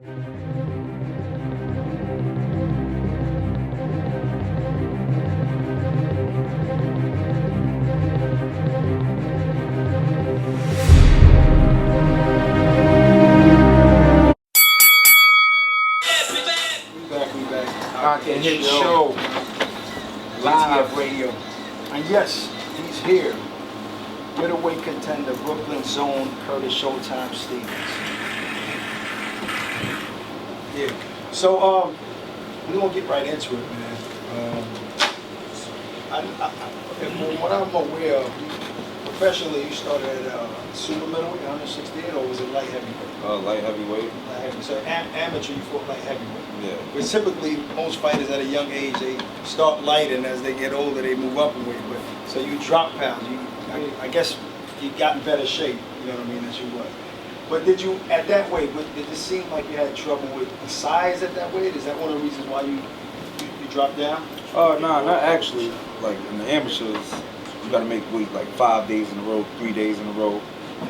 Hitch show. Live radio. And yes, he's here. Middleweight contender, Brooklyn Zone, Curtis Showtime Stevens. Yeah. So we're gonna get right into it, man. From what I'm aware of, professionally you started at super middleweight, 168, or was it light heavyweight? Light heavyweight. Light heavyweight. So amateur, you fought light heavyweight. Yeah. But typically, most fighters at a young age, they start light, and as they get older, they move up in weight. But so you drop pounds. I guess you got in better shape. You know what I mean, as you was. But did you, at that weight, did it seem like you had trouble with the size at that weight? Is that one of the reasons why you dropped down? No, not actually. Like in the amateurs, you got to make weight like 5 days in a row, 3 days in a row.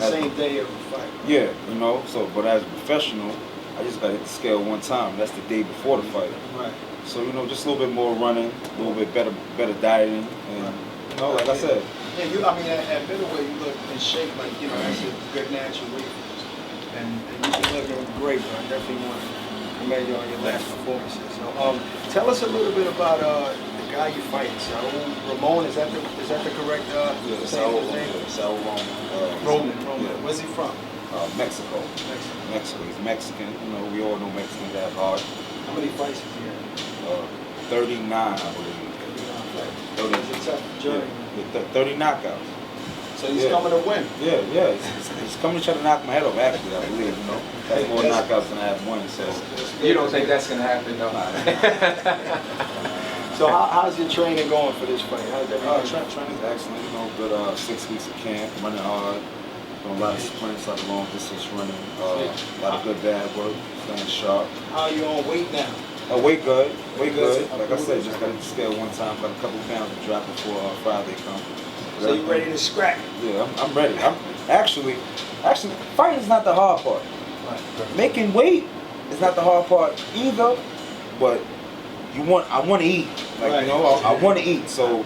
Same day of the fight. Yeah, you know. So, but as a professional, I just got to hit the scale one time. That's the day before the fight. Right. So you know, just a little bit more running, a little bit better dieting, and you know, like I said. Yeah, I mean, at middleweight, you look in shape like, you know, that's a good natural weight. And you've been looking great, bro. I definitely want to commend you on your last performances. So, tell us a little bit about the guy you fight, Saul Ramon. Is that the correct yeah, Saul Roman. Roman. Yeah. Where's he from? Mexico. Mexico. He's Mexican. You know, we all know Mexicans that hard. How many fights has he had? 39, I believe. 30. It's a tough journey. Yeah, 30 knockouts. So he's coming to win. Yeah. He's coming to try to knock my head off, actually, I believe, you know. That's more knockouts than I have won, so. You don't think that's going to happen, though? So how's your training going for this fight? How's everything? Training's excellent, you know, good 6 weeks of camp, running hard, doing a lot of sprints, a lot of long distance running, a lot of good bad work, staying sharp. How are you on weight now? Weight good. Like I said, just got to hit the scale one time, got a couple pounds to drop before Friday comes. So you ready to scrap? Yeah, I'm ready. I'm actually, fighting is not the hard part. Right. Making weight is not the hard part either, but I want to eat. Like, right. You know, I want to eat. So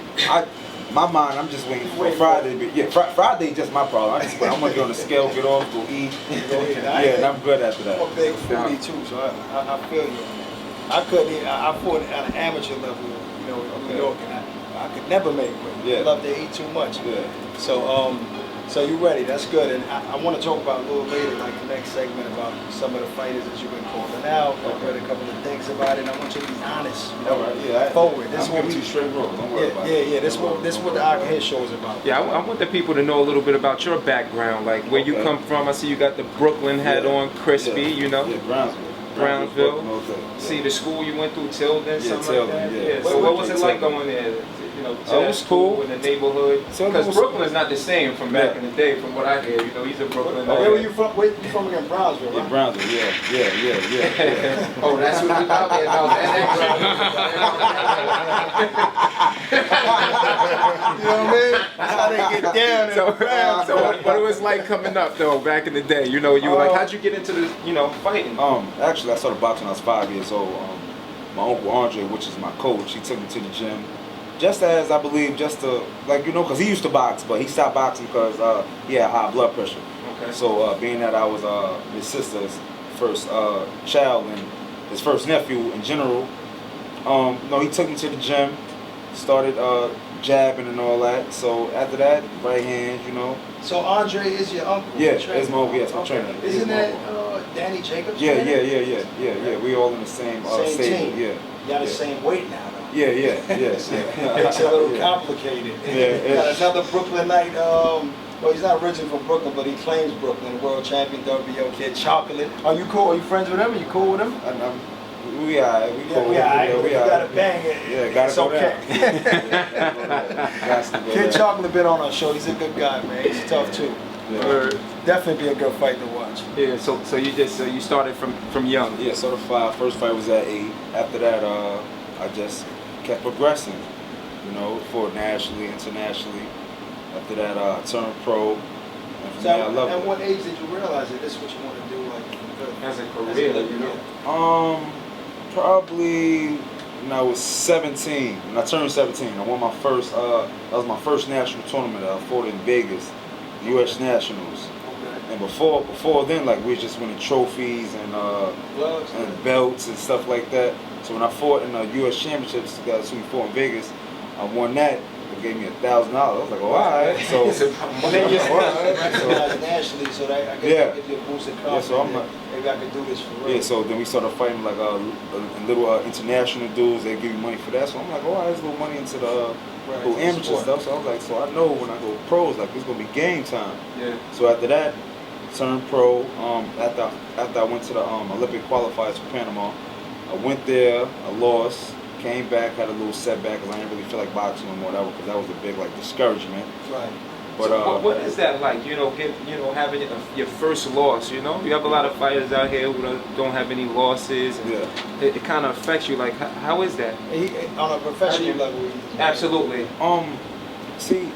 my mind, I'm just waiting for Friday. But yeah, Friday is just my problem. I'm gonna get on the scale, get off, go eat. Yeah, and I'm good after that. I'm a big foodie too, so I feel you. I couldn't eat. I fought at an amateur level, you know, in New York, and I could never make weight. Yeah. I love to eat too much. Yeah. So you ready? That's good. And I want to talk about a little later, like the next segment, about some of the fighters that you've been calling out. I've heard a couple of things about it. And I want you to be honest. You know, right. Forward. This is what we straight road. Don't worry about it. Yeah. This is what the Hitch show is about. Yeah, I want the people to know a little bit about your background, like where you come from. I see you got the Brooklyn hat on, crispy. You know. Yeah, Brownsville. See the school you went through, Tilden, something Tilden, like that. yeah. So what was it like going there? You know, it was cool in the neighborhood. Because Brooklyn's not the same from back in the day, from what I hear. You know, he's a Brooklyn. Where were you from? Where you from again? Brownsville, right? Yeah, Brownsville. Yeah. Oh, that's what we about there. No, You know what I mean? That's how they get down. So what it was like coming up though, back in the day? You know, how'd you get into the, fighting? Actually, I started boxing when I was 5 years old. My uncle Andre, which is my coach, he took me to the gym. Just as I believe, just to, like, you know, because he used to box, but he stopped boxing because he had high blood pressure. Okay. So being that I was his sister's first child and his first nephew in general, he took me to the gym, started jabbing and all that. So after that, right hand, you know. So Andre is your uncle? Yeah, it's my uncle, yes, my trainer. Isn't that Danny Jacobs? Yeah. We all in the same stable. Team. Yeah. You got the same weight now, though. Yeah. Makes it a little complicated. Yeah. Got another Brooklynite. Well, he's not originally from Brooklyn, but he claims Brooklyn. World champion, WBO kid, Chocolate. Are you cool? Are you friends with him? Are you cool with him? We are. We cool. You gotta bang it. Yeah, gotta go okay. down. Kid Chocolate been on our show. He's a good guy, man. He's tough too. Yeah. Definitely be a good fight to watch. Yeah. So you started from young. Yeah. So first fight was at 8. After that, I just kept progressing. You know, fought nationally, internationally. After that, I turned pro. And from there, I loved it. At what age did you realize that this is what you want to do, like As a career, you know. Probably when I was 17. When I turned 17, I won my first. That was my first national tournament. I fought in Vegas, U.S. Nationals. And before then, like, we was just winning trophies and belts and stuff like that. So when I fought in the U.S. Championships, we fought in Vegas, I won that. They gave me $1,000. I was like, oh, all right. So then you're recognized nationally, so that I guess give you a boost of confidence. So I'm like, maybe I could do this for real. Yeah, so then we started fighting like little international dudes. They give you money for that. So I'm like, oh, there's a little money into the little amateur stuff. So I was like, so I know when I go pros, like, it's gonna be game time. Yeah. So after that, turned pro. After I went to the Olympic qualifiers for Panama, I went there. I lost. Came back, had a little setback because I didn't really feel like boxing no more. Because that was a big like discouragement. Right. But so what is that like? You know, having your first loss. You know, you have a lot of fighters out here who don't have any losses. And it kind of affects you. Like, how is that? On a professional level. Absolutely. See,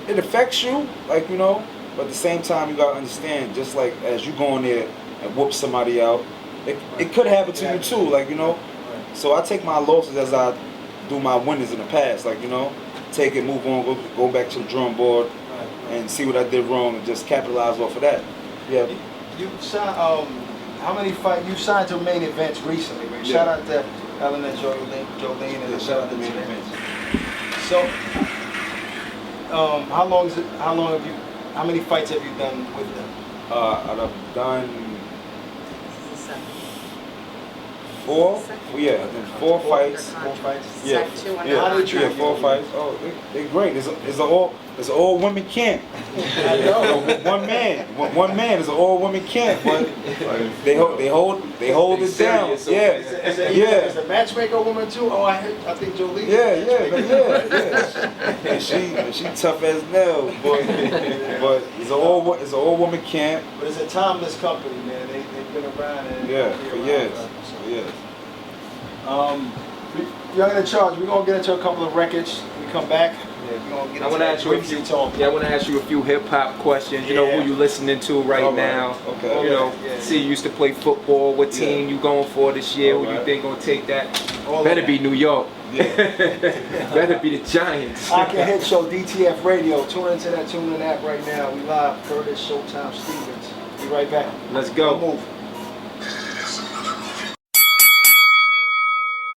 it affects you, like, you know, but at the same time you gotta understand, just like as you go in there and whoop somebody out, it could happen to you too, like, you know. So I take my losses as I do my winners in the past, like, you know, take it, move on, go back to the drawing board, and see what I did wrong and just capitalize off of that. Yeah. You signed, how many fights? You signed to main events recently, right? Yeah. Shout out to Ellen and Jolene, and shout out to main events. So, how many fights have you done with them? I've done 4. Yeah, I did 4 fights. 4 fights. Yeah, How they treat you? 4 fights. Oh, they're great. It's an all women camp. I know. One man is an all women camp, but they hold it down. Yeah, Is the matchmaker a woman too? Oh, I think Jolene. Yeah. And she tough as nails, but it's an all woman camp. But it's a timeless company, man. They've been around and for years. Young and in Charge, we're gonna get into a couple of records. We come back. I want to ask you a few. Yeah, I want to ask you a few hip hop questions. You know who you listening to right now. Okay. You know, see, you used to play football. What team you going for this year? Who you think gonna take that? Better be New York. Yeah. Better be the Giants. I Can Hit Show, DTF Radio. Tune into that TuneIn app right now. We live. Curtis, Showtime, Stevens. Be right back. Let's go. Don't move.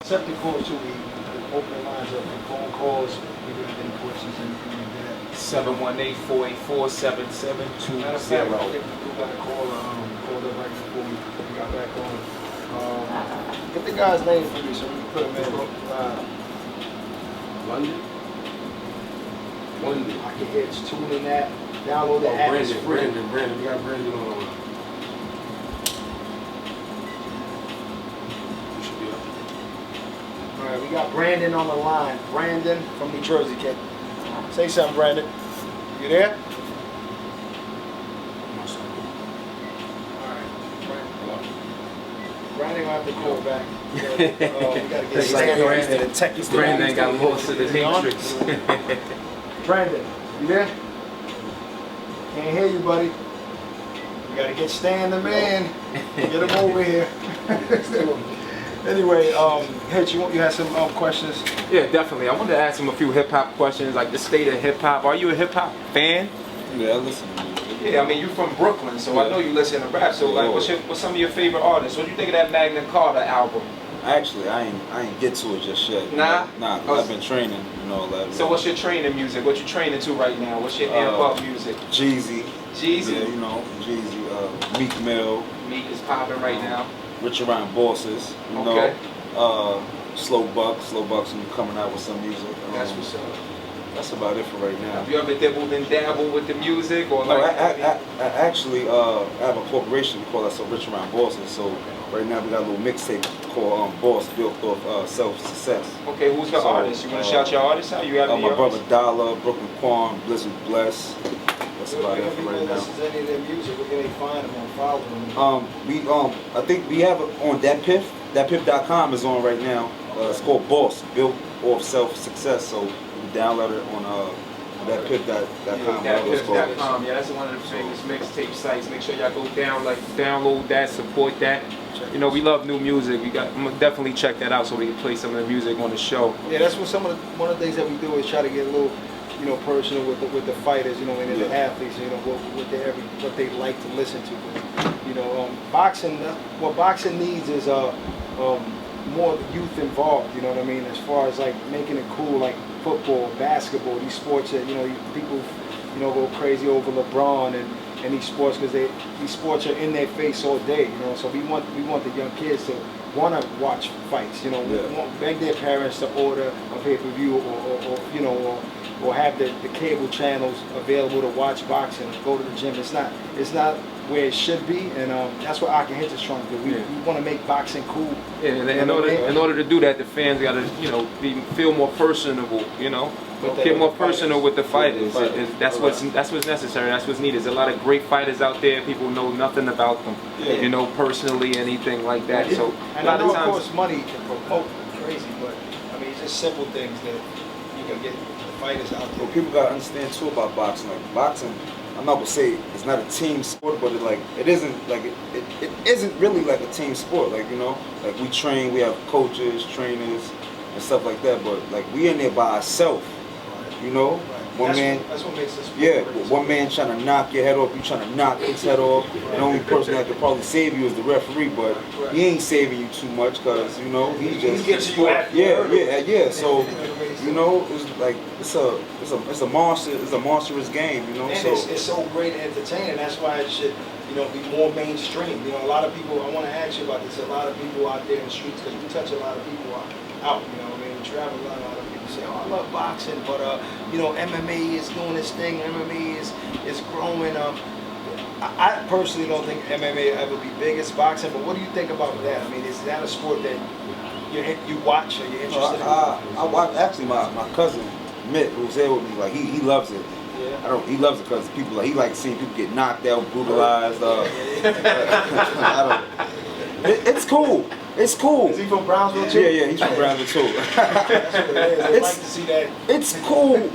Accepting calls too. We open lines up for phone calls. We do any questions, anything like that. 718-484-7720. Matter of fact, I think we got a call that right before we got back on. Get the guy's name for me so we can put him in. London. I Can Hit. Tune in that. Download the app. It's free. Brandon. We got Brandon on. All right, we got Brandon on the line. Brandon from New Jersey, kid. Say something, Brandon. You there? Brandon gonna have to call back. We gotta get Brandon. Brandon got lost to the matrix. Brandon, you there? Can't hear you, buddy. We gotta get Stan the man. Get him over here. Anyway, Hitch, you had some questions? Yeah, definitely. I wanted to ask him a few hip hop questions, like the state of hip hop. Are you a hip hop fan? Yeah, I listen. Yeah, I mean, you from Brooklyn, so I know you listen to rap. So, like, what's some of your favorite artists? What do you think of that Magna Carta album? Actually, I ain't get to it just yet. Nah? Cause I've been training and all that. So what's your training music? What you training to right now? What's your amp up music? Jeezy. Jeezy? Yeah, you know, Jeezy. Meek Mill. Meek is popping right now. Rich Around Bosses. You know. Slow Bucks coming out with some music. That's what's up. That's about it for right now. Have you ever dabbled with the music or no, like? I actually have a corporation. We call ourselves Rich Around Bosses. So right now we got a little mixtape called Boss, built off self-success. Okay, who's the artist? You want to shout your artist out? You have any my brother artists? Dollar, Brooklyn Quan, Blizzard Bless. That's about it for right now. If any of their music, where can they find them and follow them? I think we have it on DatPiff. DatPiff.com is on right now. It's called Boss, built off self-success. So you can download it on That pip.com, whatever it's called. Pip.com, yeah, that's one of the famous mixtape sites. Make sure y'all go download that, support that. You know, we love new music. I'm gonna definitely check that out so we can play some of the music on the show. Yeah, that's what one of the things that we do is try to get a little, you know, personal with the fighters, you know, and the athletes, you know, what they like to listen to. You know, boxing. What boxing needs is more youth involved. You know what I mean? As far as like making it cool, like football, basketball, these sports that people, you know, go crazy over LeBron and these sports because these sports are in their face all day. You know, so we want the young kids to want to watch fights. You know, beg their parents to order a pay-per-view or you know or have the cable channels available to watch boxing. Go to the gym. It's not where it should be, and that's what I Can Hitch is trying to do. We want to make boxing cool. Yeah, in order to do that, the fans got to, you know, feel more personable. You know, get more personal with the fighters. That's what's necessary. That's what's needed. There's a lot of great fighters out there. People know nothing about them. You know, personally, anything like that. So and I know, of course, money can promote crazy, but I mean, it's just simple things that you can get the fighters out there. Well, people gotta understand too about boxing. Like boxing, I'm not gonna say it's not a team sport, but it isn't really like a team sport. Like, you know, like we train, we have coaches, trainers, and stuff like that. But like we in there by ourselves, you know. That's what makes this sport. Yeah, one man trying to knock your head off, you trying to knock his head off. And the only person that could probably save you is the referee, but he ain't saving you too much because, you know, he's just yeah. So, you know, it's like it's a monstrous game, you know. And so it's so great and entertaining. That's why it should, you know, be more mainstream. You know, a lot of people. I want to ask you about this. A lot of people out there in the streets, because we touch a lot of people out. You know, I mean, we travel a lot of people say, "Oh, I love boxing," but you know, MMA is doing this thing. MMA is growing. I personally don't think MMA will ever be big as boxing. But what do you think about that? I mean, is that a sport that you watch or you're interested in? I watch. Actually, my cousin Mitt, who's there with me, like he loves it. Yeah. He loves it because he likes seeing people get knocked out, brutalized. It's cool. It's cool. Is he from Brownsville too? Yeah, he's from Brownsville too. That's what it is. I'd like to see that. It's cool.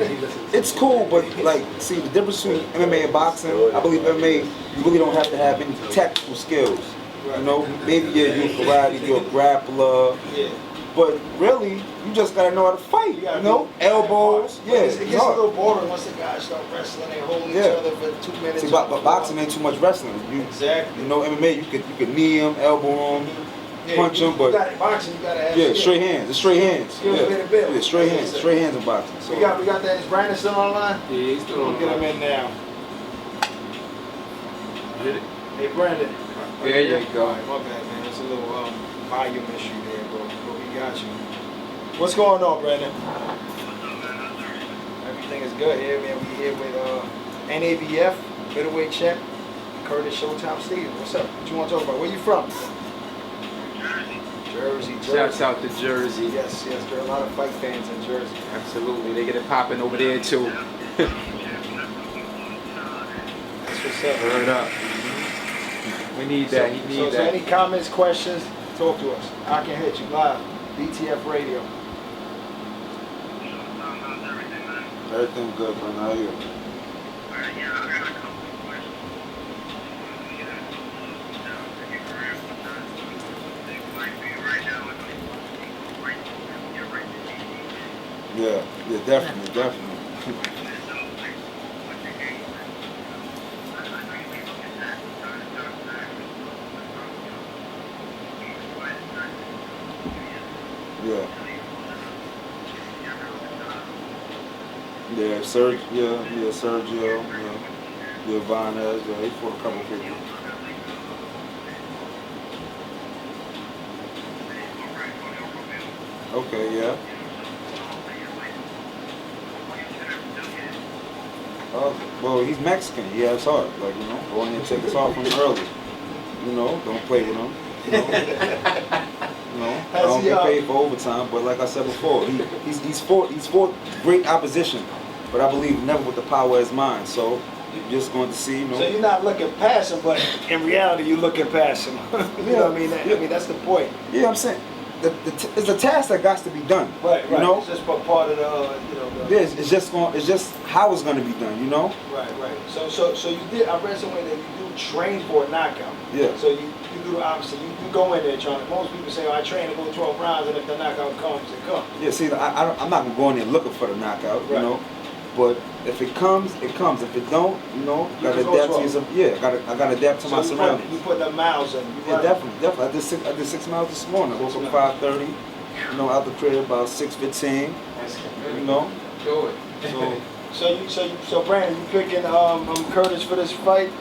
It's cool, but like, see the difference between MMA and boxing. I believe MMA, you really don't have to have any technical skills. You know, maybe you're karate, you're a grappler. Yeah. But really, you just gotta know how to fight. You know, elbows. Yeah, it gets a little boring once the guys start wrestling and holding each other for 2 minutes. See, but boxing ain't too much wrestling. Exactly. You know, MMA, you could knee him, elbow him, punch him, but boxing, you gotta have straight hands. It's straight hands. Yeah, straight hands in boxing. So we got that. Is Brandon still online? Yeah, he's still on. Get him in now. Get it? Hey, Brandon. There you go. All right, my bad, man. It's a little volume issue there, bro. But we got you. What's going on, Brandon? Everything is good here, man. We here with NABF, middleweight champ, Curtis Showtime Steve. What's up? What you want to talk about? Where you from? Jersey. Shouts out to Jersey. Yes, there are a lot of fight fans in Jersey. Absolutely, they get it popping over there too. That's what's up. Turn up. We need that. He needs So that. any comments, questions, talk to us. I Can Hitch you live. BTF Radio. everything good, man. How are you? Yeah, definitely. Yeah, Sergio, yeah, Vanez, he fought a couple people. Okay, yeah. Well, he's Mexican. He has heart. Like, you know, go in there and take his heart from him early. You know, don't play with him. You know, I don't get paid for overtime, but like I said before, he's fought great opposition, but I believe never with the power as mine. So you're just going to see, you know. So you're not looking past him, but in reality, you're looking past him. You know what I mean? I mean, that's the point. Yeah, I'm saying. it's a task that got to be done. Right. You know. It's just part of the, It's just how it's gonna be done. You know. Right. So you did. I read somewhere that you do train for a knockout. Yeah. So you do obviously you go in there trying. Most people say, I train to go 12 rounds, and if the knockout comes, it comes. Yeah. See, I'm not gonna go in there looking for the knockout. Right. You know. But if it comes, it comes. If it don't, you know, gotta adapt to yourself. Yeah, I gotta adapt to my surroundings. You put the miles in. Yeah, definitely. I did 6 miles this morning. I woke up 5:30. You know, out the crib about 6:15. You know. Do it. So Brandon, you picking Curtis for this fight?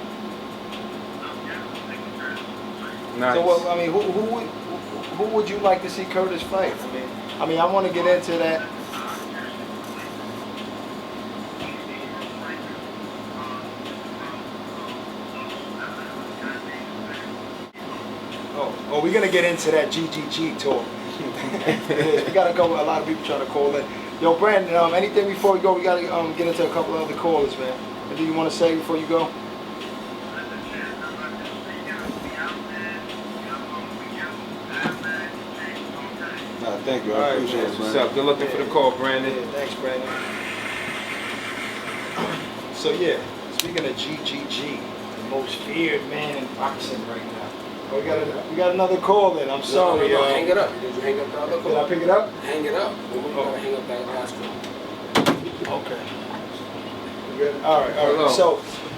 Nice. So I mean, who would you like to see Curtis fight? I mean, I want to get into that. Oh, we're gonna get into that GGG talk. We got a lot of people trying to call in. Yo, Brandon, anything before we go? We gotta get into a couple of other callers, man. Anything you want to say before you go? Thank you. All I right, appreciate man. it, What's man. up? Good looking for the call, Brandon. Yeah, thanks, Brandon. So yeah, speaking of GGG, the most feared man in boxing right now. Oh, we got another call in. I'm sorry. No, hang it up. Did you hang up the other call? Did I pick it up? Hang it up. We're gonna hang up that last call. Okay. We good? All right. Hello.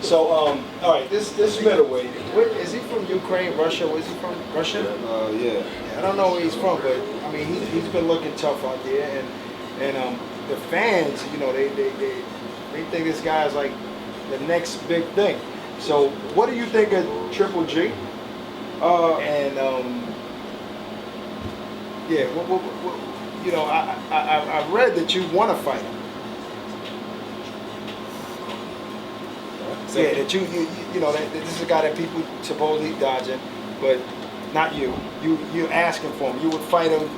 So all right. This middleweight. Is he from Ukraine, Russia? Was he from Russia? Yeah. I don't know where he's from, but I mean he's been looking tough out there, and the fans, you know, they think this guy's like the next big thing. So what do you think of Triple G? Yeah, you know, I read that you want to fight him. Yeah, that you know that this is a guy that people supposedly dodging, but not you. You're asking for him. You would fight him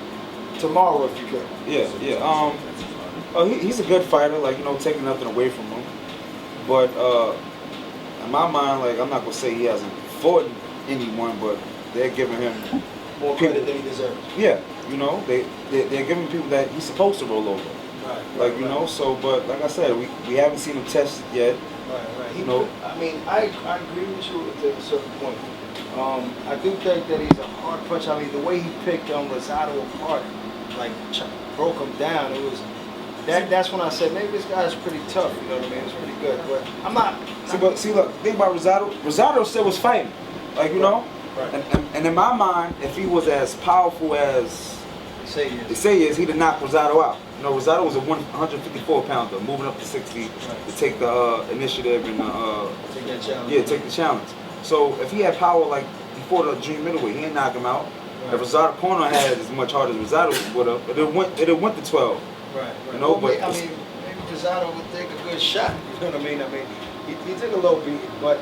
tomorrow if you could. Yeah. He's a good fighter. Like, you know, taking nothing away from him. But in my mind, like, I'm not gonna say he hasn't fought anyone, but they're giving him More credit than he deserves. Yeah, you know, they're giving people that he's supposed to roll over. Right. Like, you know, so, but like I said, we haven't seen him tested yet. Right. You know, I mean, I agree with you to a certain point. I do think that he's a hard punch. I mean, the way he picked Rosado apart, like broke him down, it was that's when I said maybe this guy's pretty tough. You know what I mean? It's pretty good, but I'm not. See, look, think about Rosado. Rosado still was fighting, like, you know. Right. And in my mind, if he was as powerful as they they say he is, he'd have knocked Rosado out. You know, Rosado was a 154 pounder, moving up to 60 to take the initiative and take that challenge. Yeah, take the challenge. So if he had power like before the junior middleweight, he didn't knock him out. Right. If Rosado corner had as much heart as Rosado would have, it went to 12. Right. You know, well, but I mean, maybe Rosado would take a good shot. You know what I mean? He took a little beat, but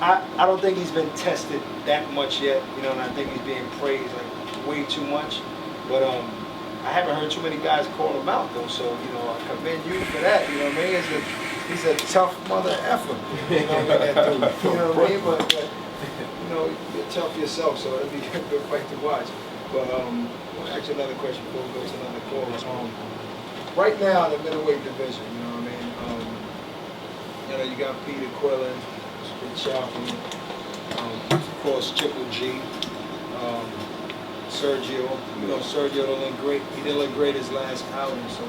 I don't think he's been tested that much yet. You know, and I think he's being praised like way too much. But I haven't heard too many guys call him out though. So you know, I commend you for that. You know what I mean? He's a tough mother effer. You know what I mean? You know what I mean? But you know, you're tough yourself, so it'll be a good fight to watch. But we'll ask you another question before we go to another call. Right now in the middleweight division, you know what I mean? You know, you got Peter Quillen, big champion. Of course, Triple G. Sergio. You know, Sergio didn't look great. He didn't look great his last outing, so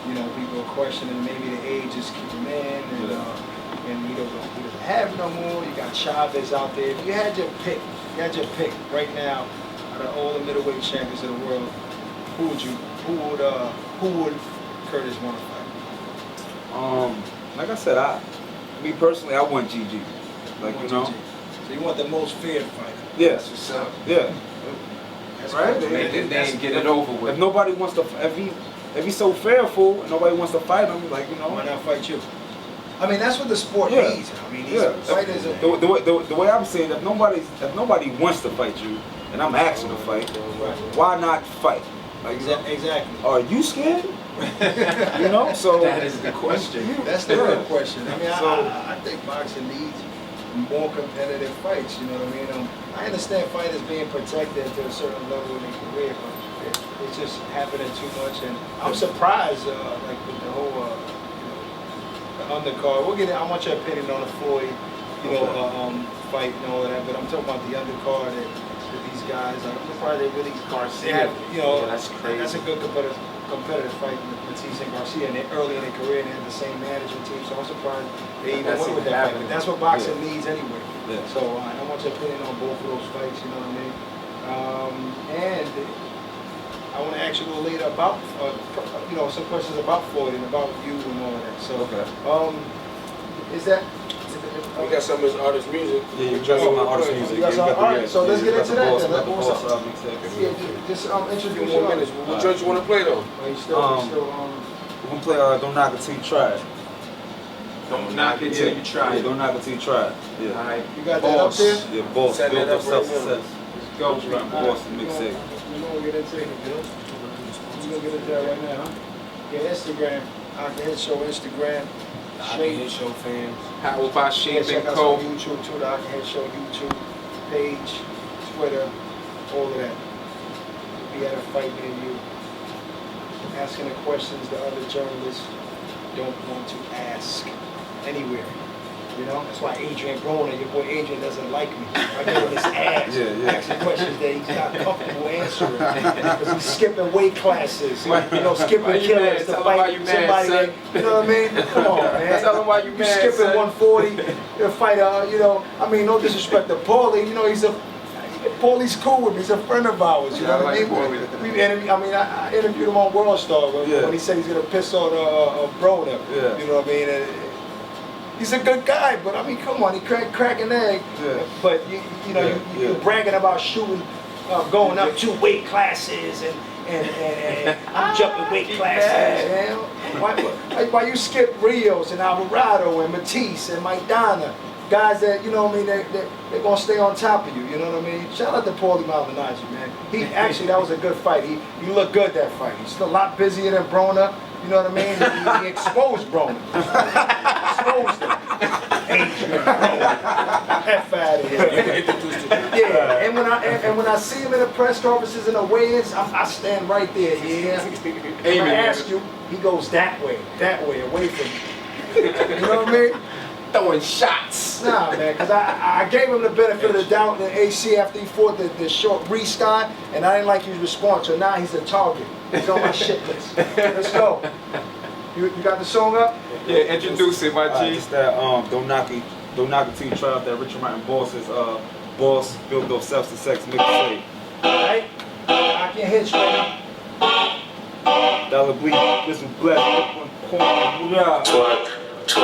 you know, people are questioning maybe the age is keeping in, and he doesn't have no more. You got Chavez out there. If you had your pick, right now out of all the middleweight champions of the world, who would Curtis want to fight? Like I said, me personally, I want GG. Like, you know. GG. So you want the most feared fighter? Yes. Yeah. That's Right? cool. Make this name, get it over with. If nobody wants to, if he's so fearful and nobody wants to fight him, like, you know. Why not fight you? I mean, that's what the sport Yeah. needs. I mean, these fighters are... The way I'm saying, if nobody wants to fight you, and I'm asking to fight, why not fight? Like, Exactly. Are you scared? You know, so That is the question. That's the real question. I mean, I think boxing needs more competitive fights. You know what I mean? I understand fighters being protected to a certain level in their career, but it's just happening too much. And I'm surprised, like with the whole, the undercard. We'll get it. I want your opinion on the Floyd, fight and all of that. But I'm talking about the undercard and these guys. I'm surprised they really Garcia. that's crazy. That's a good competitive fight with Matisse and Garcia, and they're early in their career and they have the same management team, so I'm surprised they even went with that fight. But that's what boxing needs anyway. Yeah. So I want your opinion on both of those fights, you know what I mean? And I want to ask you a little later about, some questions about Floyd and about you and all of that. So, is that... We got some of his artist music. Yeah, you got some of my artist music. You got some, all right, so let's get into that then. Just introduce Few more minutes. What joint you want to play though? We're gonna play Don't Knock It Till You Try It. Don't knock it till you try Yeah, it. Don't Knock It Till You Try It. Yeah. Alright. You got that up there? Yeah, Boss. Set Build that Up up right Self-Success. Let's go. Boss, the mixtape. We're gonna get into it, We're gonna get into that right now, huh? Yeah, Instagram. I can hit show Instagram. I can hit show fans. Powered by Yeah, Shape check and us Co. on YouTube too. The I Can Hit Show YouTube page, Twitter, all of that. We had a fight near you. Asking the questions the other journalists don't want to ask anywhere. You know, that's why Adrian Broner, your boy Adrian, doesn't like me. I get on his ass asking questions that he's not comfortable answering because he's skipping weight classes, skipping killers to fight somebody that, you know what I mean? Come on, man. Tell him why you You mad, skipping son. 140 to fight, no disrespect to Paulie, Paulie's cool with me. He's a friend of ours. You know what I mean? I interviewed him on World Star when he said he's gonna piss on Broner. Yeah. You know what I mean? And he's a good guy, but I mean, come on, he crack an egg. Yeah. But you're bragging about shooting, going up 2 weight classes and I'm jumping weight classes. Man. Why you skip Rios and Alvarado and Matisse and Maidana? Guys that, they're going to stay on top of you, you know what I mean? Shout out to Paulie Maldonado, man. That was a good fight. He looked good that fight. He's still a lot busier than Broner, you know what I mean? He exposed Broner. Exposed him. Adrian Broner. F out of here. Yeah, and when I see him in the press conferences and the weigh-ins, I stand right there, yeah. When I ask you, he goes that way, away from me. You know what I mean? Throwing shots. Nah, man, because I gave him the benefit of the doubt in the AC after he fought the short Reese guy, and I didn't like his response, so now he's a target. He's on my shit list. Let's go. You got the song up? Yeah, introduce it, my G. It's that Don't Knock It Till You Try It, that Richard Martin Boss's Boss Built Up Self-Success mixtape. Alright? I can hit you right now. Dollar Bleak, this was Black, Yeah. I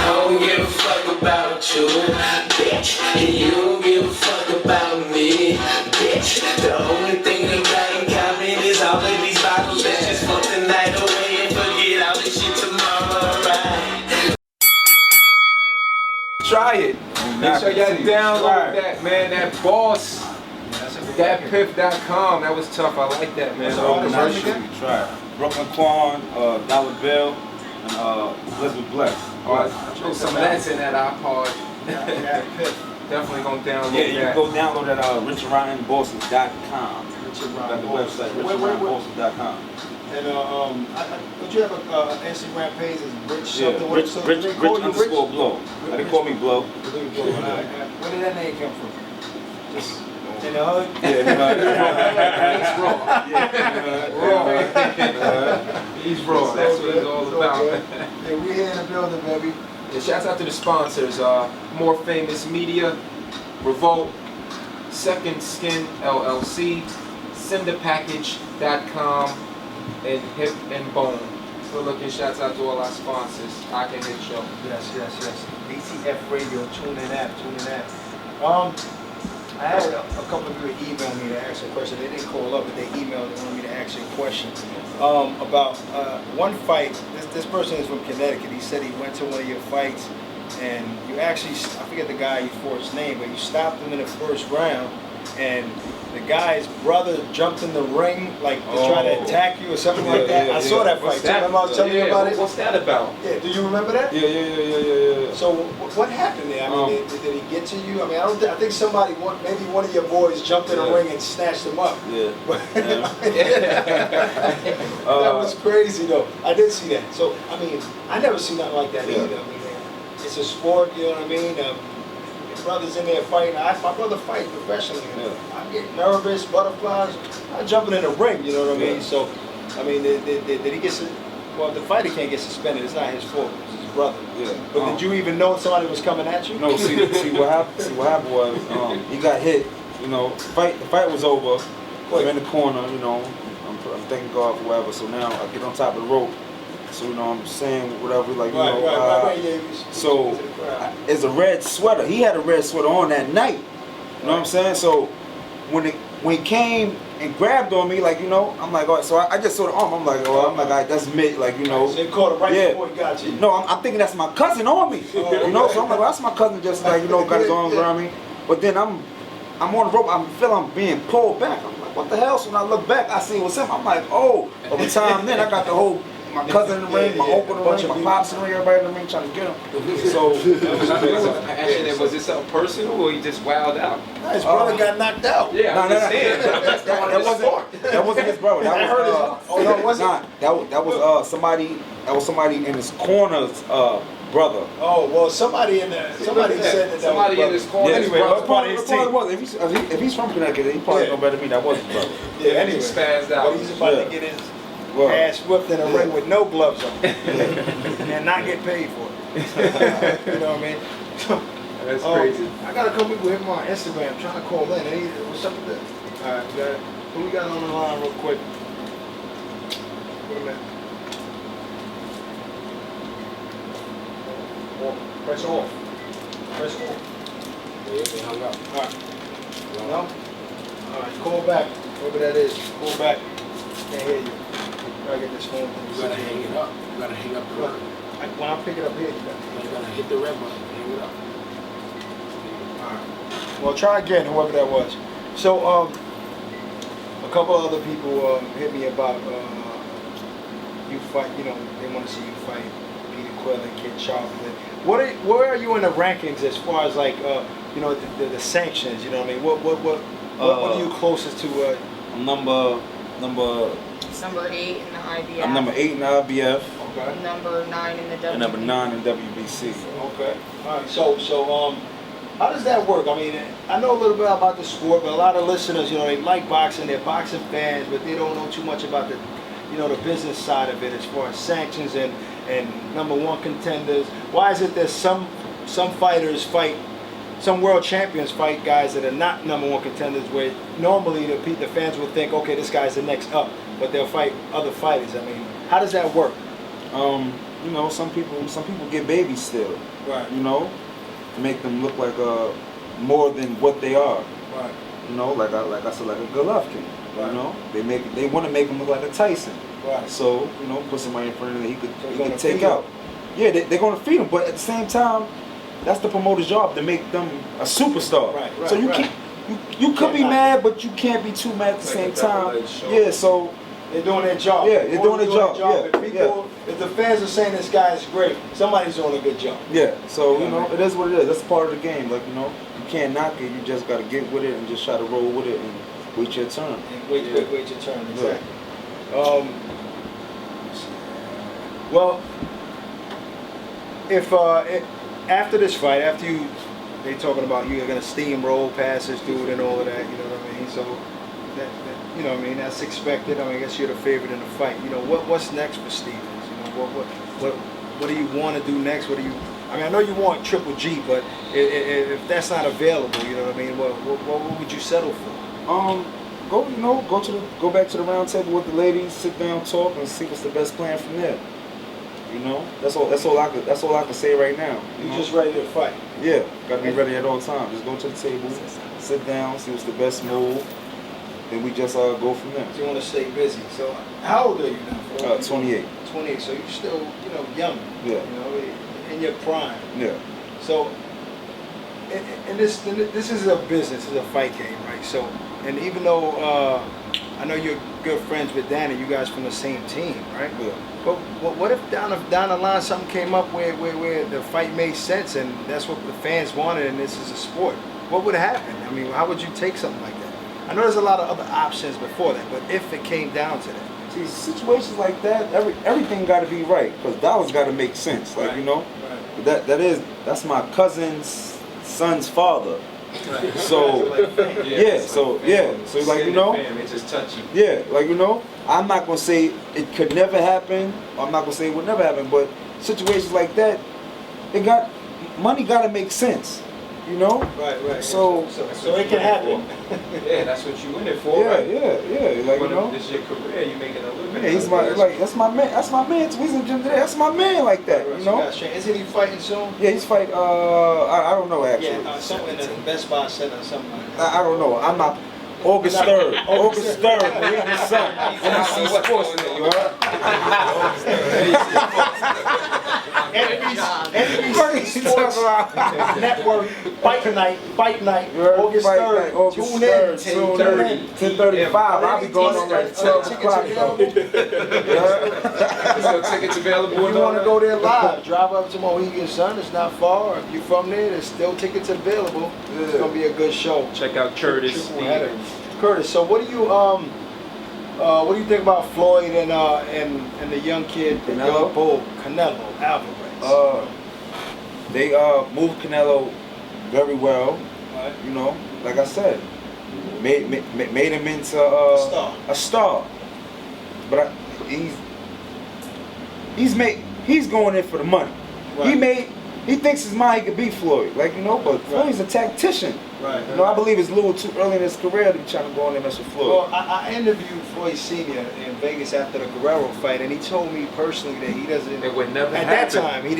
don't give a fuck about you, bitch. And you don't give a fuck about me, bitch. The only thing we got in common is all of these bottles. Let's just fuck the night away and forget all this shit tomorrow, right? Try it. Make sure y'all download that, man. That Boss. That Piff.com. That was tough. I like that, man. Try it. Brooklyn Quan, Dollar Bill, and Elizabeth Bless. Some of that's in that iPod. Definitely gonna download Yeah, you that. can go download at richardryanbosses.com. Got the website, richardryanbosses.com. And don't you have an Instagram page? Is Rich Yeah, something? Rich So they call you underscore Blow. They call me Blow. Where did that name come from? Just in the hood? Yeah, He's raw. That's what it's all about. Yeah, we here in the building, baby. Yeah, shouts out to the sponsors, More Famous Media, Revolt, Second Skin LLC, CinderPackage.com, and Hip and Bone. Good looking shouts out to all our sponsors. I Can Hit Show. Yes. DTF Radio, tune in app. I had a couple of you email me to ask a question. They didn't call up, but they emailed and wanted me to ask you a question about one fight. This person is from Connecticut. He said he went to one of your fights, and you actually, I forget the guy you fought his name, but you stopped him in the first round, and the guy's brother jumped in the ring like to try to attack you or something like that. I saw that fight. What's Do you remember I was telling you about it? What's that about? Yeah, do you remember that? Yeah. So what happened there? I mean, did he get to you? I mean, I think somebody, maybe one of your boys jumped in the ring and snatched him up. Yeah. That was crazy though. I did see that. So I mean, I never seen nothing like that either. I mean, it's a sport, you know what I mean? Your brother's in there fighting. My brother fights professionally. I get nervous, butterflies. I'm jumping in the ring, you know what I mean? So, I mean, did he get? Well, the fighter can't get suspended. It's not his fault. It's his brother. Yeah. But did you even know somebody was coming at you? No. See what happened. See what happened was he got hit. You know, the fight was over. I'm in the corner. You know, I'm thanking God for whatever. So now I get on top of the rope. So you know, I'm saying whatever, like Right. So it's a red sweater. He had a red sweater on that night. You know what I'm saying? So when he came and grabbed on me, like, you know, I'm like, all right. So I just saw the arm. I'm like, all right, that's me, like, you know. So you caught it right before he got you. No, I'm thinking that's my cousin on me. You know, so I'm like, well, that's my cousin, just like, you know, got his arms around me. But then I'm on the rope. I feel I'm being pulled back. I'm like, what the hell? So when I look back, I see it was him. I'm like, oh. Over time, then I got the whole. My cousin in the ring, my uncle in the ring, my pops in the ring, everybody in the ring trying to get him. So, was it something personal or he just wilded out? No, his brother got knocked out. Yeah, I'm just saying. That wasn't his brother. That was somebody in his corner's brother. Oh well, somebody said that. Somebody in his corner. Yeah, Anyway, that's part of his team. If he's from Connecticut, he probably know better than me. That was his brother. Yeah, Anyway, he spazzed out. But he's about to get his ass whipped in a ring with no gloves on and not get paid for it. You know what I mean? That's crazy. I got a couple people hit me on Instagram trying to call in. What's up with that? All right, who we got on the line real quick? Wait a minute. Press off. Press off. Yeah, they hung up. All right. No? All right, call back. Whoever that is, call back. Can't hear you. Gotta get this phone. You gotta hang it up. You gotta hang up the red. When I pick it up here, you got You gotta hit the red button. Hang it up. Alright. Well, try again, whoever that was. So, a couple other people hit me about you fight. You know, they want to see you fight Peter Quill and Kid Charlton. Where are you in the rankings as far as like you know the sanctions? You know what I mean? What are you closest to? I'm number. Number 8 in the IBF. I'm number 8 in the IBF. Okay. Number 9 in the WBC. And number 9 in WBC. Okay. All right. So how does that work? I mean, I know a little bit about the sport, but a lot of listeners, you know, they like boxing, they're boxing fans, but they don't know too much about the, you know, the business side of it as far as sanctions and number one contenders. Why is it that some fighters fight, some world champions fight guys that are not number one contenders, where normally the fans will think, okay, this guy's the next up, but they'll fight other fighters. I mean, how does that work? You know, some people get babies still. Right. You know, to make them look like more than what they are. Right. You know, like I said, like a Golovkin. Right. You know, they want to make him look like a Tyson. Right. So you know, put somebody in front of him that he they're could gonna take feed out. Yeah, they're going to feed him, but at the same time, that's the promoter's job to make them a superstar. Right. So you right. you could be mad, but you can't be too mad at the same time. Yeah. So. They're doing their job. Yeah, they're doing their job. Yeah, If the fans are saying this guy is great, somebody's doing a good job. Yeah, so you know, it is what it is. That's part of the game. Like, you know, you can't knock it. You just got to get with it and just try to roll with it and wait your turn. And wait your turn. Exactly. Well, if after this fight, they talking about you're gonna steamroll past this dude and all of that, you know what I mean? So that you know what I mean, that's expected. I mean, I guess you're the favorite in the fight. You know, what's next for Stevens? You know, what do you want to do next? What do you? I mean, I know you want Triple G, but if that's not available, you know what I mean? What would you settle for? Go back to the round table with the ladies, sit down, talk, and see what's the best plan from there. You know, that's all I could say right now. You just ready to fight? Yeah, gotta be ready at all times. Just go to the table, sit down, see what's the best move. Then we just go from there. So you want to stay busy. So how old are you now? 28. 28. So you're still, young. Yeah. In your prime. Yeah. So and this is a business, it's a fight game, right? So, and even though I know you're good friends with Danny, you guys from the same team, right? Yeah. But what if down the line something came up where the fight made sense and that's what the fans wanted and this is a sport? What would happen? I mean, how would you take something like that? I know there's a lot of other options before that, but if it came down to that. See, situations like that, everything got to be right, because dollars got to make sense. Like, Right. you know, Right. that's my cousin's son's father. Right. So so like, you know, It just touch you. yeah, like, you know, I'm not gonna say it could never happen. I'm not gonna say it would never happen, but situations like that, money got to make sense. You know? Right. So it can happen. Yeah, that's what you in it for, yeah, right? yeah. Like, you know. This is your career. You making a living. Yeah, he's my that's my man. That's my man. He's in the gym today. That's my man like that. You know? Isn't he fighting soon? Yeah, he's fight. I don't know actually. Yeah, somewhere in the Best Buy Center or something like that. I don't know. I'm not. August 3rd. August 3rd. We're in the sun. NBC Sports. You heard? NBC Sports Network Fight Night, August 3rd. August Tune 3rd. in. 10:35. I'll be going on at 12 o'clock. So tickets available. If you want to go there live, drive up to Mohegan Sun. It's not far. If you're from there, there's still tickets available. It's gonna be a good show. Check out Curtis. Triple header. Curtis, so what do you think about Floyd and the young kid, the young bull, Canelo Alvarez? They moved Canelo very well. Right. You know, like I said, made him into a star. But he's going in for the money. Right. He thinks his mind he could beat Floyd, like, you know, but Floyd's a tactician. Right. You know, I believe it's a little too early in his career to be trying to go in there and mess with Floyd. Well, I interviewed Floyd Sr. in Vegas after the Guerrero fight, and he told me personally that he doesn't. It would never at happen. that time, he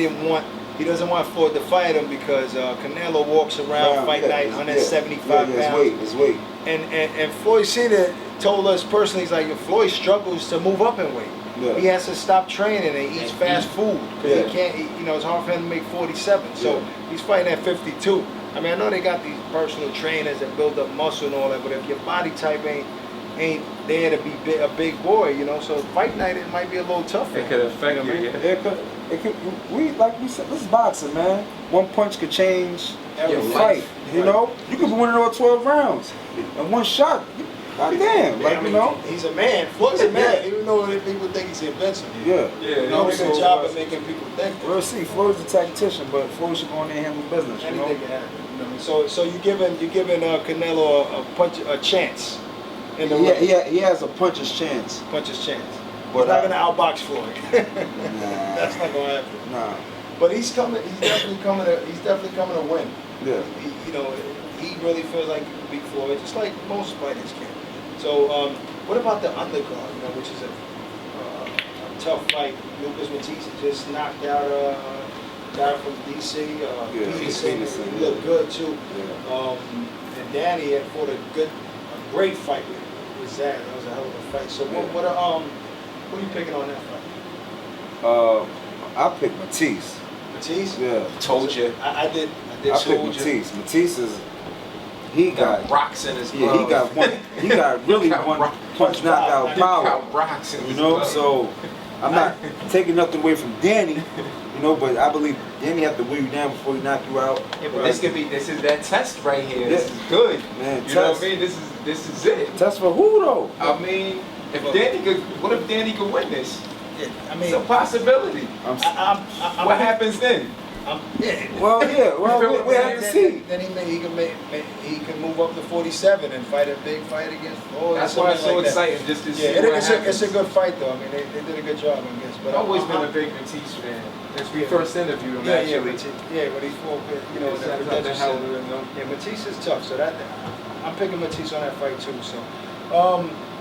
doesn't want Floyd to fight him because Canelo walks around fight night 175 pounds. His weight. And Floyd Sr. told us personally, he's like, if Floyd struggles to move up in weight. Yeah. He has to stop training and eats fast food because Yeah. he can't. It's hard for him to make 47. So he's fighting at 52. I mean, I know they got these personal trainers that build up muscle and all that, but if your body type ain't there to be a big boy, you know, so fight night it might be a little tough. It could affect you. I mean? Yeah. It could. Like we said, this is boxing, man. One punch could change Every your life. fight. You know, you could be winning all 12 rounds, and one shot. God damn, like, I mean, you know. he's a man. Floyd's a man, even though people think he's invincible. Yeah. You know, he's a good job at making people think. We'll see. Floyd's a tactician, but Floyd should go in there and handle business. You know. Anything can happen. You know? So you're giving Canelo a chance. In the ring. He has a puncher's chance. Puncher's chance. But He's not gonna outbox Floyd. Nah. That's not gonna happen. Nah. But he's definitely coming to win. Yeah. He really feels like he can beat Floyd, just like most fighters can. So, what about the undercard? Which is a tough fight. Lucas Matisse just knocked out a guy from DC. Peterson. He looked good too. Yeah. And Danny had fought a great fight with Zach. That was a hell of a fight. So, what are you picking on that fight? I picked Matisse. Matisse? Yeah. Told you. I did. I picked Matisse. Matisse is. He got rocks in his glove. Yeah, he got one. He got really one punch knockout power. Got rocks in his You know, glove. so I'm not taking nothing away from Danny. You know, but I believe Danny have to wear you down before he knock you out. Yeah, but this is that test right here. Yeah. This is good. Man, You know test. what I mean? This is it. Test for who though? I mean, what if Danny could win this? I mean, It's a possibility. What happens then? Well, we have to see. Then he can move up to 47 and fight a big fight against. That's why it's so exciting just to see what happens. It's a good fight though. I mean, they did a good job, I guess. But I've always been a big Matisse fan. Since we first interviewed him, actually. When he fought, the Prudential Center. Yeah, Matisse is tough. So I'm picking Matisse on that fight too. So,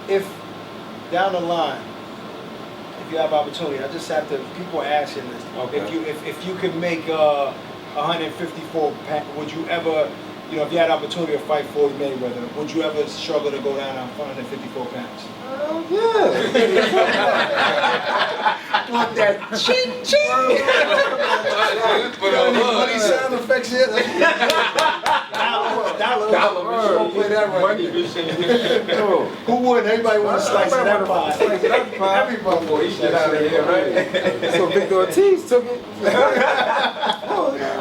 if down the line, if you have opportunity, I just have to. People are asking this. Okay. If you could make 154, would you ever you know, if you had an opportunity to fight Floyd Mayweather, would you ever struggle to go down on 154 pounds? Yeah. Want that ching ching? Money sound effects here. Dollar. Don't play that right. Who would? Everybody want to slice of that pie. Everybody want to slice of that pie. So Victor Ortiz took it.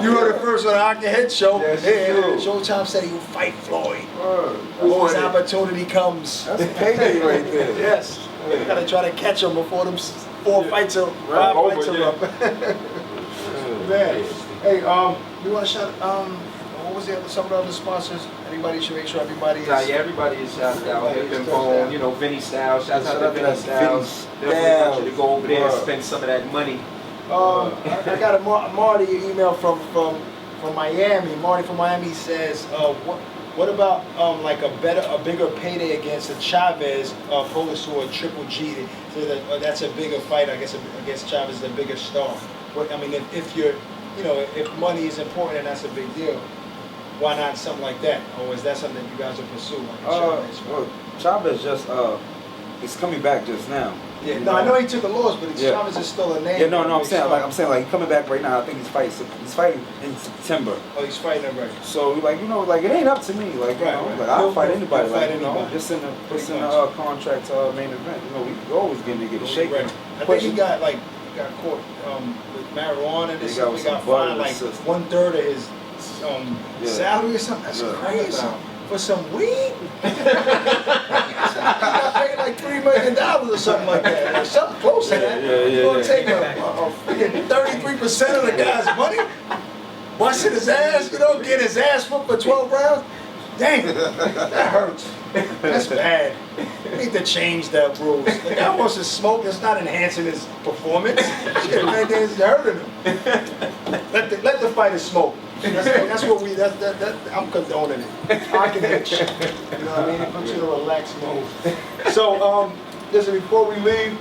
You heard it first on the Hockey Head show. Yes, Yeah, true. Showtime said he would fight Floyd. Who When his won it? opportunity comes. That's a payday right there. Yes. You gotta try to catch him before them 4 fights are Right. 5 fights are up. Man. Hey, you wanna shout what was the other, some of the other sponsors? Anybody should make sure everybody is Yeah, everybody is shouted out. Hip and Bone, you know, Vinny Styles. Shout out to Vinny Styles. Vinny Definitely want you to go over there and Styles. spend some of that money. I got a Marty email from Miami. Marty from Miami says, what about like a bigger payday against a Chavez opposed to a Triple G? So that's a bigger fight, I guess, against Chavez, the bigger star. I mean, if you're, you know, if money is important and that's a big deal, why not something like that? Or is that something that you guys will pursue? Like Chavez? Well, Chavez just he's coming back just now. Yeah, You no, I know he took a loss, but Yeah. Chavez is still a name. Yeah, no, I'm Big saying star. he's coming back right now. I think he's fighting in September. Oh, he's fighting him right. So like, you know, like it ain't up to me. Like, you Right, know, right. like I'll fight anybody. He'll fight Like, you know, anybody. just in the Pretty much. contract main event. You know, we always getting to get a shake. Right. I think he got caught with marijuana and He this. got He with got some butter fined in like the system. 1/3 of his salary or something. That's Yeah. crazy. For some weed? He got paid like $3 million or something like that. Or something close to that. Yeah. Gonna take a freaking 33% of the guy's money, busting his ass, you know, get his ass whooped for 12 rounds. Dang, that hurts. That's bad. We need to change that rules. The guy wants to smoke. It's not enhancing his performance. Shit, man, it's hurting him. Let the fighter smoke. That's what we. I'm condoning it. I can Hitch. You know what I mean? It puts you in a relaxed mode. So, listen. Before we leave,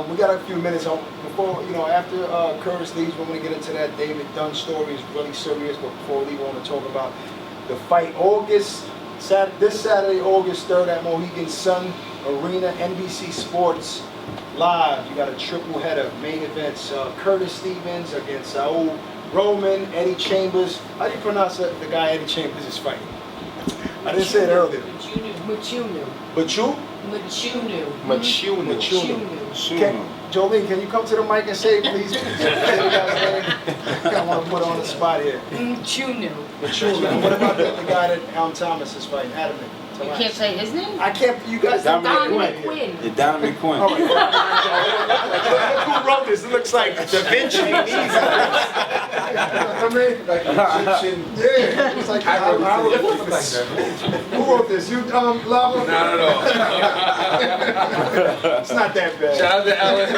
we got a few minutes. Before after Curtis leaves, we're going to get into that David Dunn story. It's really serious. But before we leave, I want to talk about the fight this Saturday, August 3rd at Mohegan Sun Arena, NBC Sports Live. You got a triple header, main events. Curtis Stevens against Saul Roman, Eddie Chambers. How do you pronounce the guy Eddie Chambers is fighting? I didn't say it earlier. Machunu. Machunu? Jolene, can you come to the mic and say it, please? Say the guy's name. I want to put on the spot here. Machunu. Machunu. What about the guy that Alan Thomas is fighting? Adam. You can't say his name? I can't. You guys don't Dominic do it. Dominic Quinn. Yeah, Dominic Quinn. All right. Who wrote this? It looks like Da Vinci. I mean, like Egyptian. Yeah, it was like hieroglyphics. Who wrote this? You, Lava? Not at all. It's not that bad. Shout out to Alan.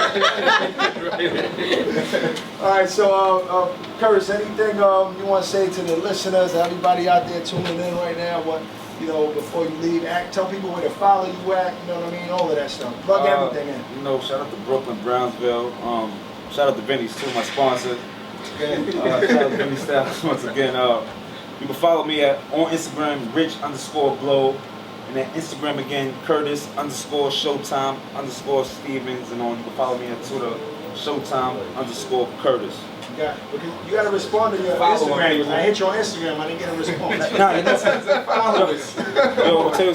All right, so Curtis, anything you want to say to the listeners, everybody out there tuning in right now? What before you leave, tell people where to follow you at. You know what I mean? All of that stuff. Plug everything in. You know, shout out to Brooklyn, Brownsville. Shout out to Vinny's too, my sponsor. Shout out to Vinny Styles once again. You can follow me on Instagram, Rich_Blow. And then Instagram again, Curtis_Showtime_Stevens. And you can follow me at Twitter, Showtime_Curtis. You got to respond to your Instagram. I hit you on Instagram. I didn't get a response. Nah, you know, yo, I'll tell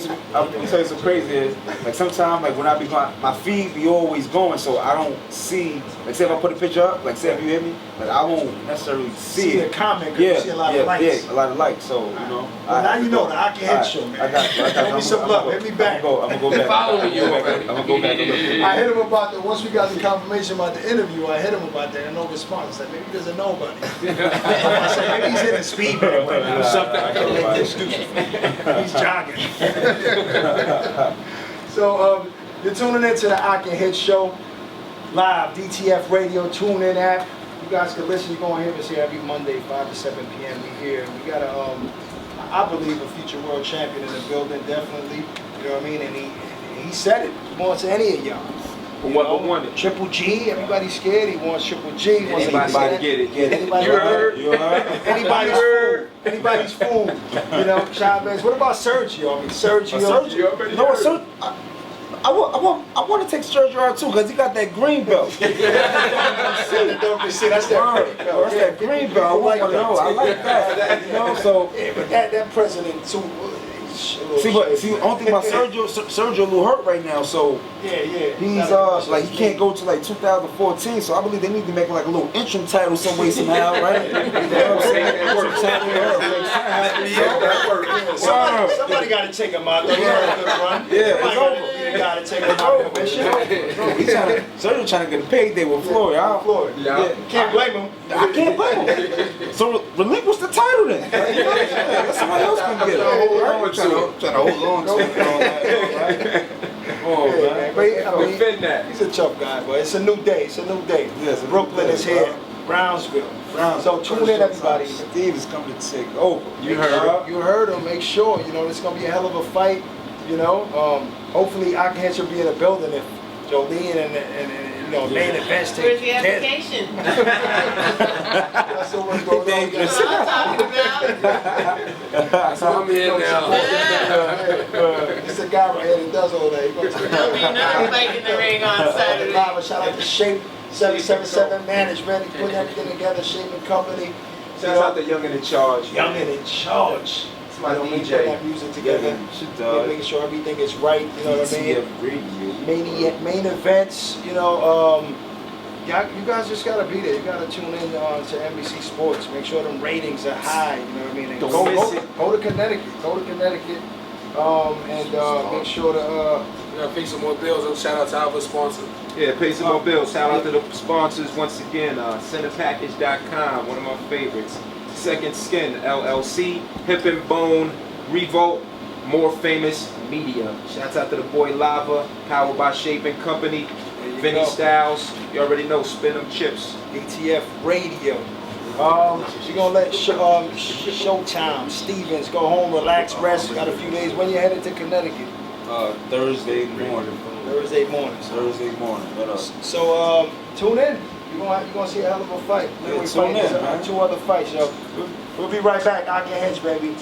you some crazy is, like sometimes, like when I be going, my feed be always going, so I don't see, like say if I put a picture up, like say if you hear me, like I won't necessarily see the it. comment, because you see a lot of likes. Yeah, a lot of likes, so, you know. Well, now you know the Hockey Head show, man. I got Give me some love. Hit me back. I'm gonna go back. Following you already. I'm gonna go back. I hit him about once we got the confirmation about the interview, I hit him about that and no response. I said, maybe he doesn't know about it. I said, maybe he's in a speed bag right now or something. I can make this stupid. He's jogging. So you're tuning into the Hockey Head show, live, DTF Radio, tune in app. You guys can listen. You're going to hear us here every Monday, 5 to 7 p.m. We here. We got I believe a future world champion in the building, definitely. You know what I mean? And he said it. He wants any of y'all. What won it? Triple G, everybody's scared. He wants Triple G. He wants Anybody get it? Anybody You heard? Anybody's fool. anybody's food. You know, Chavez. What about Sergio? I mean, Sergio. Sergio, you know what, Sergio? I want to take Sergio out too, because he got that green belt. See, that's that Word. green belt. That's that green belt. I want one of those. I like that. You know, so. Yeah, but that president too. See, the only thing about Sergio a little hurt right now, so yeah. he's like he can't go to like 2014, so I believe they need to make like a little interim title some way somehow, right? You know what I'm saying? Somebody got to take him out though. He had a good run. Yeah, it's over. You got to take him out. Sergio trying to get a payday with Floyd. Yeah. Can't blame him. I can't blame him. So relinquish the title then. Let somebody else come get it. Trying to hold on to it. Oh, man. But he's a tough guy, but it's a new day. It's a new day. Yes, Brooklyn is here. Brownsville. So tune in, everybody. Steve is coming to take over. You heard him. Make sure. You know, it's going to be a hell of a fight. You know, hopefully Hitch will be in the building if Jolene and you know, main events take. Where's the application? That's what's going on. That's what I'm talking about. So I'm here now. It's a guy right here that does all that. There'll be no fight in the ring on Saturday. Shout out to Shape 777 Management. He putting everything together. Shape and Company. Shout out to Young and in Charge. Young and in Charge. My Putting DJ. that music together. Yeah, Making sure everything is right. You know what I mean? Main events. You know. You guys just gotta be there. You gotta tune in to NBC Sports. Make sure them ratings are high. You know what I mean? And go to Connecticut. Go to Connecticut. And make sure to. We gotta pay some more bills. And shout out to our sponsor. Yeah, pay some more bills. Shout out to the sponsors once again. Centerpackage.com, one of my favorites. Second Skin LLC, Hip and Bone, Revolt, More Famous Media. Shouts out to the boy Lava, powered by Shape and Company. Vinny Styles, you already know, spin them chips. ATF Radio. You're gonna let Showtime, Stevens go home, relax, rest. Got a few days. When you headed to Connecticut? Thursday morning. Thursday morning. What up? So tune in. You're gonna see a hell of a fight. Yeah, tune in, man. 2 other fights, yo. We'll be right back. Hitch, baby.